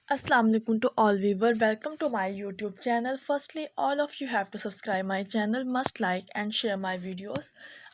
Assalamu alaikum to all viewers. Welcome to my YouTube channel. Firstly, all of you have to subscribe my channel, must like and share my videos.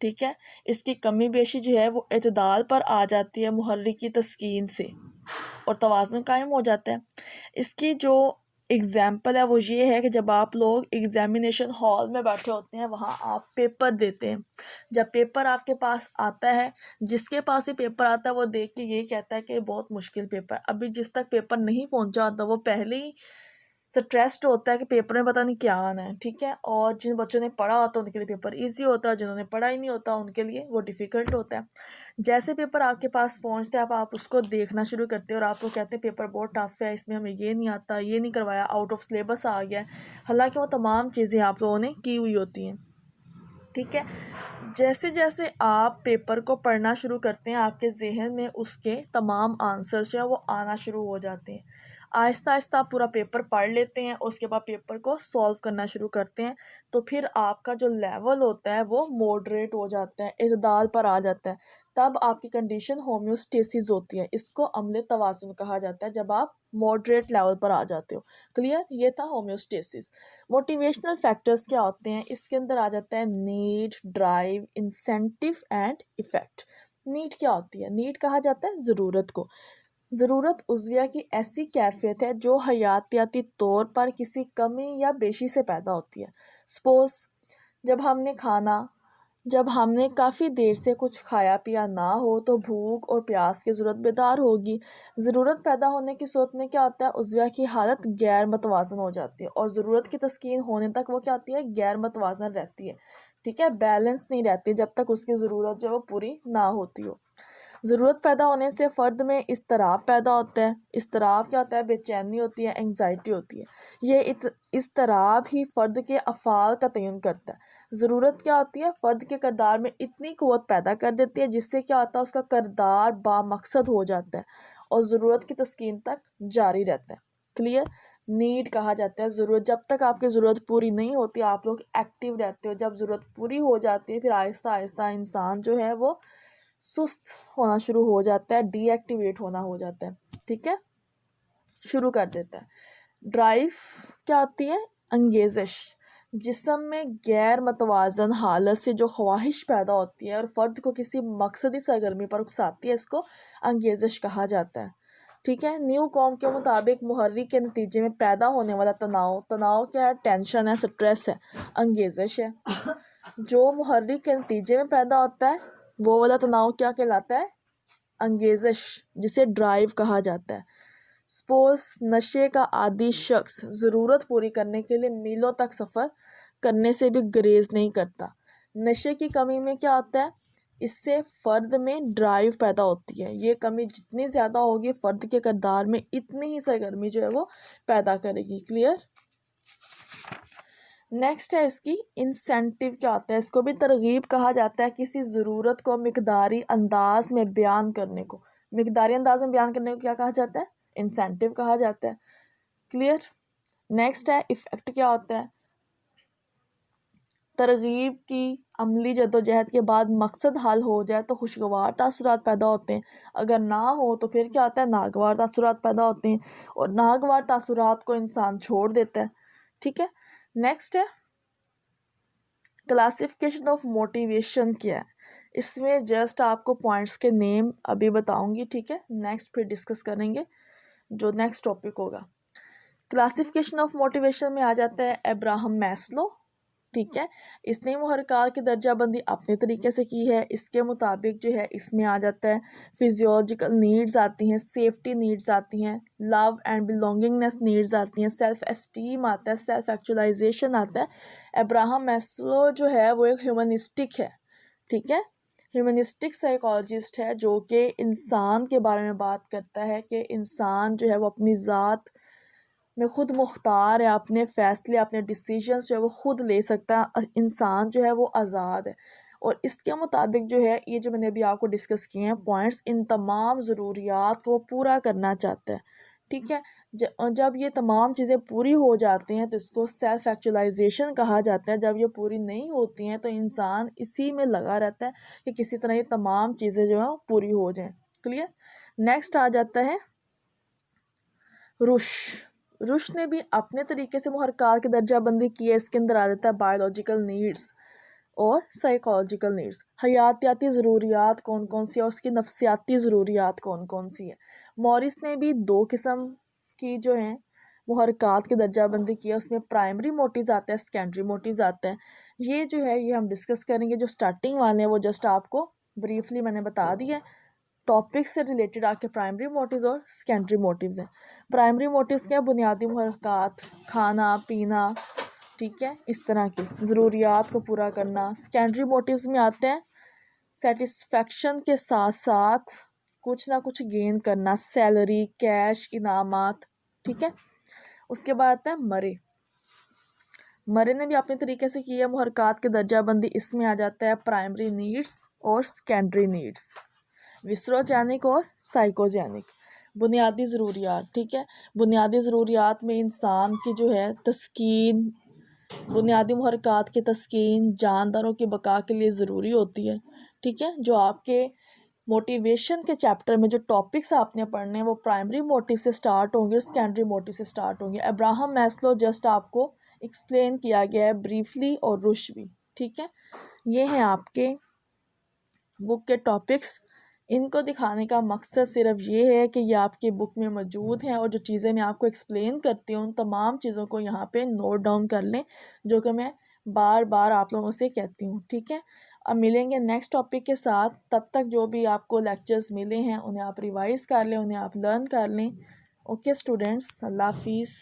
ٹھیک ہے. اس کی کمی بیشی جو ہے وہ اعتدال پر آ جاتی ہے محرک کی تسکین سے اور توازن قائم ہو جاتا ہے. اس کی جو اگزامپل ہے وہ یہ ہے کہ جب آپ لوگ ایگزامینیشن ہال میں بیٹھے ہوتے ہیں، وہاں آپ پیپر دیتے ہیں. جب پیپر آپ کے پاس آتا ہے، جس کے پاس یہ پیپر آتا ہے وہ دیکھ کے یہ کہتا ہے کہ یہ بہت مشکل پیپر ہے. ابھی جس تک پیپر نہیں پہنچا ہوتا وہ پہلے ہی سٹریسڈ ہوتا ہے کہ پیپر میں پتہ نہیں کیا آنا ہے. ٹھیک ہے. اور جن بچوں نے پڑھا ہوتا ہے ان کے لیے پیپر ایزی ہوتا ہے، جنہوں نے پڑھا ہی نہیں ہوتا ان کے لیے وہ ڈیفیکلٹ ہوتا ہے. جیسے پیپر آپ کے پاس پہنچتے ہیں آپ اس کو دیکھنا شروع کرتے ہیں اور آپ کو کہتے ہیں پیپر بہت ٹف ہے، اس میں ہمیں یہ نہیں آتا، یہ نہیں کروایا، آؤٹ آف سلیبس آ گیا ہے. حالانکہ وہ تمام چیزیں آپ لوگوں نے کی ہوئی ہوتی ہیں. ٹھیک ہے. جیسے جیسے آپ پیپر کو پڑھنا شروع کرتے ہیں آپ کے ذہن میں اس کے تمام آنسرز جو ہیں وہ آنا شروع ہو جاتے ہیں. آہستہ آہستہ آپ پورا پیپر پڑھ لیتے ہیں، اس کے بعد پیپر کو سولو کرنا شروع کرتے ہیں. تو پھر آپ کا جو لیول ہوتا ہے وہ ماڈریٹ ہو جاتا ہے، اعتدال پر آ جاتا ہے. تب آپ کی کنڈیشن ہومیوسٹیسس ہوتی ہے. اس کو عمل توازن کہا جاتا ہے جب آپ ماڈریٹ لیول پر آ جاتے ہو. کلیئر؟ یہ تھا ہومیوسٹیسس. موٹیویشنل فیکٹرز کیا ہوتے ہیں؟ اس کے اندر آ جاتا ہے need, drive, incentive and effect. Need کیا ہوتی ہے؟ نیڈ کہا جاتا ہے ضرورت کو. ضرورت عضویہ کی ایسی کیفیت ہے جو حیاتیاتی طور پر کسی کمی یا بیشی سے پیدا ہوتی ہے. سپوز جب ہم نے کافی دیر سے کچھ کھایا پیا نہ ہو تو بھوک اور پیاس کی ضرورت بیدار ہوگی. ضرورت پیدا ہونے کی صورت میں کیا ہوتا ہے؟ عضویہ کی حالت غیر متوازن ہو جاتی ہے، اور ضرورت کی تسکین ہونے تک وہ کیا ہوتی ہے؟ غیر متوازن رہتی ہے. ٹھیک ہے. بیلنس نہیں رہتی جب تک اس کی ضرورت جو ہے وہ پوری نہ ہوتی ہو. ضرورت پیدا ہونے سے فرد میں اضطراب پیدا ہوتا ہے. اضطراب کیا ہوتا ہے؟ بے چینی ہوتی ہے، انگزائٹی ہوتی ہے. یہ اضطراب ہی فرد کے افعال کا تعین کرتا ہے. ضرورت کیا ہوتی ہے؟ فرد کے کردار میں اتنی قوت پیدا کر دیتی ہے جس سے کیا ہوتا ہے؟ اس کا کردار بامقصد ہو جاتا ہے اور ضرورت کی تسکین تک جاری رہتا ہے. کلیئر؟ نیڈ کہا جاتا ہے ضرورت. جب تک آپ کی ضرورت پوری نہیں ہوتی آپ لوگ ایکٹیو رہتے ہو. جب ضرورت پوری ہو جاتی ہے پھر آہستہ آہستہ انسان جو ہے وہ سست ہونا شروع ہو جاتا ہے، ڈی ایکٹیویٹ ہونا ہو جاتا ہے. ٹھیک ہے. شروع کر دیتا ہے. ڈرائیو کیا ہوتی ہے؟ انگیزش. جسم میں غیر متوازن حالت سے جو خواہش پیدا ہوتی ہے اور فرد کو کسی مقصدی سرگرمی پر اکساتی ہے، اس کو انگیزش کہا جاتا ہے. ٹھیک ہے. نیو کام کے مطابق محرک کے نتیجے میں پیدا ہونے والا تناؤ کیا ہے؟ ٹینشن ہے، سٹریس ہے. انگیزش ہے. جو محرک کے نتیجے میں پیدا ہوتا ہے وہ والا تناؤ کیا کہلاتا ہے؟ انگیزش، جسے ڈرائیو کہا جاتا ہے. سپوز نشے کا عادی شخص ضرورت پوری کرنے کے لیے میلوں تک سفر کرنے سے بھی گریز نہیں کرتا. نشے کی کمی میں کیا ہوتا ہے؟ اس سے فرد میں ڈرائیو پیدا ہوتی ہے. یہ کمی جتنی زیادہ ہوگی فرد کے کردار میں اتنی ہی سرگرمی جو ہے وہ پیدا کرے گی. کلیئر؟ نیکسٹ ہے اس کی انسینٹیو. کیا ہوتا ہے؟ اس کو بھی ترغیب کہا جاتا ہے. کسی ضرورت کو مقداری انداز میں بیان کرنے کو کیا کہا جاتا ہے؟ انسینٹیو کہا جاتا ہے. کلیئر؟ نیکسٹ ہے ایفیکٹ. کیا ہوتا ہے؟ ترغیب کی عملی جدوجہد کے بعد مقصد حل ہو جائے تو خوشگوار تاثرات پیدا ہوتے ہیں. اگر نہ ہو تو پھر کیا ہوتا ہے؟ ناگوار تاثرات پیدا ہوتے ہیں، اور ناگوار تاثرات کو انسان چھوڑ دیتا ہے. ٹھیک ہے. نیکسٹ ہے کلاسیفیکیشن آف موٹیویشن. کیا ہے؟ اس میں جسٹ آپ کو پوائنٹس کے نیم ابھی بتاؤں گی. ٹھیک ہے. نیکسٹ پھر ڈسکس کریں گے جو نیکسٹ ٹاپک ہوگا. کلاسیفیکیشن آف موٹیویشن میں آ جاتا ہے ابراہم میسلو. ٹھیک ہے. اس نے محرکات کی درجہ بندی اپنے طریقے سے کی ہے. اس کے مطابق جو ہے اس میں آ جاتا ہے فزیولوجیکل نیڈز آتی ہیں، سیفٹی نیڈز آتی ہیں، لو اینڈ بلونگنگنیس نیڈز آتی ہیں، سیلف اسٹیم آتا ہے، سیلف ایکچولائزیشن آتا ہے. ابراہم میسلو جو ہے وہ ایک ہیومنسٹک ہے. ٹھیک ہے. ہیومنسٹک سائیکالوجسٹ ہے جو کہ انسان کے بارے میں بات کرتا ہے کہ انسان جو ہے وہ اپنی ذات میں خود مختار ہے، اپنے فیصلے، اپنے ڈیسیجنز جو ہے وہ خود لے سکتا ہے. انسان جو ہے وہ آزاد ہے. اور اس کے مطابق جو ہے یہ جو میں نے ابھی آپ کو ڈسکس کیے ہیں پوائنٹس، ان تمام ضروریات کو پورا کرنا چاہتا ہے. ٹھیک ہے. جب یہ تمام چیزیں پوری ہو جاتی ہیں تو اس کو سیلف ایکچولائزیشن کہا جاتا ہے. جب یہ پوری نہیں ہوتی ہیں تو انسان اسی میں لگا رہتا ہے کہ کسی طرح یہ تمام چیزیں جو ہیں پوری ہو جائیں. کلیئر؟ نیکسٹ آ جاتا ہے رش نے بھی اپنے طریقے سے محرکات کی درجہ بندی کی ہے. اس کے اندر آ جاتا ہے بایولوجیکل نیڈس اور سائیکالوجیکل نیڈس، حیاتیاتی ضروریات کون کون سی اور اس کی نفسیاتی ضروریات کون کون سی ہیں۔ مورس نے بھی 2 قسم کی جو ہیں محرکات کی درجہ بندی کی ہے، اس میں پرائمری موٹیوز آتے ہیں، سیکنڈری موٹیوز آتے ہیں۔ یہ جو ہے یہ ہم ڈسکس کریں گے، جو سٹارٹنگ والے ہیں وہ جسٹ آپ کو بریفلی میں نے بتا دیا ہے۔ ٹاپک سے ریلیٹڈ آ کے پرائمری موٹیوز اور سیکنڈری موٹیوز ہیں۔ پرائمری موٹیوز کیا؟ بنیادی محرکات، کھانا پینا، ٹھیک ہے، اس طرح کی ضروریات کو پورا کرنا۔ سیکنڈری موٹیوز میں آتے ہیں سیٹسفیکشن کے ساتھ ساتھ کچھ نہ کچھ گین کرنا، سیلری، کیش، انعامات، ٹھیک ہے۔ اس کے بعد آتا ہے مرے نے بھی اپنے طریقے سے کی ہے محرکات کی درجہ بندی، اس میں آ جاتا ہے پرائمری نیڈس اور سیکنڈری نیڈس، وسروجینک اور سائیکوجینک۔ بنیادی ضروریات، ٹھیک ہے، بنیادی ضروریات میں انسان کی جو ہے تسکین، بنیادی محرکات کی تسکین جانداروں کی بقا کے لیے ضروری ہوتی ہے، ٹھیک ہے۔ جو آپ کے موٹیویشن کے چیپٹر میں جو ٹاپکس آپ نے پڑھنے ہیں وہ پرائمری موٹیو سے سٹارٹ ہوں گے اور سیکنڈری موٹیو سے سٹارٹ ہوں گے۔ ابراہم میسلو جسٹ آپ کو ایکسپلین کیا گیا ہے بریفلی اور روش بھی، ٹھیک ہے۔ یہ ہیں آپ کے بک کے ٹاپکس۔ ان کو دکھانے کا مقصد صرف یہ ہے کہ یہ آپ کی بک میں موجود ہیں، اور جو چیزیں میں آپ کو ایکسپلین کرتی ہوں ان تمام چیزوں کو یہاں پہ نوٹ ڈاؤن کر لیں، جو کہ میں بار بار آپ لوگوں سے کہتی ہوں، ٹھیک ہے۔ اب ملیں گے نیکسٹ ٹاپک کے ساتھ، تب تک جو بھی آپ کو لیکچرز ملے ہیں انہیں آپ ریوائز کر لیں، انہیں آپ لرن کر لیں۔ اوکے اسٹوڈینٹس، اللہ حافظ۔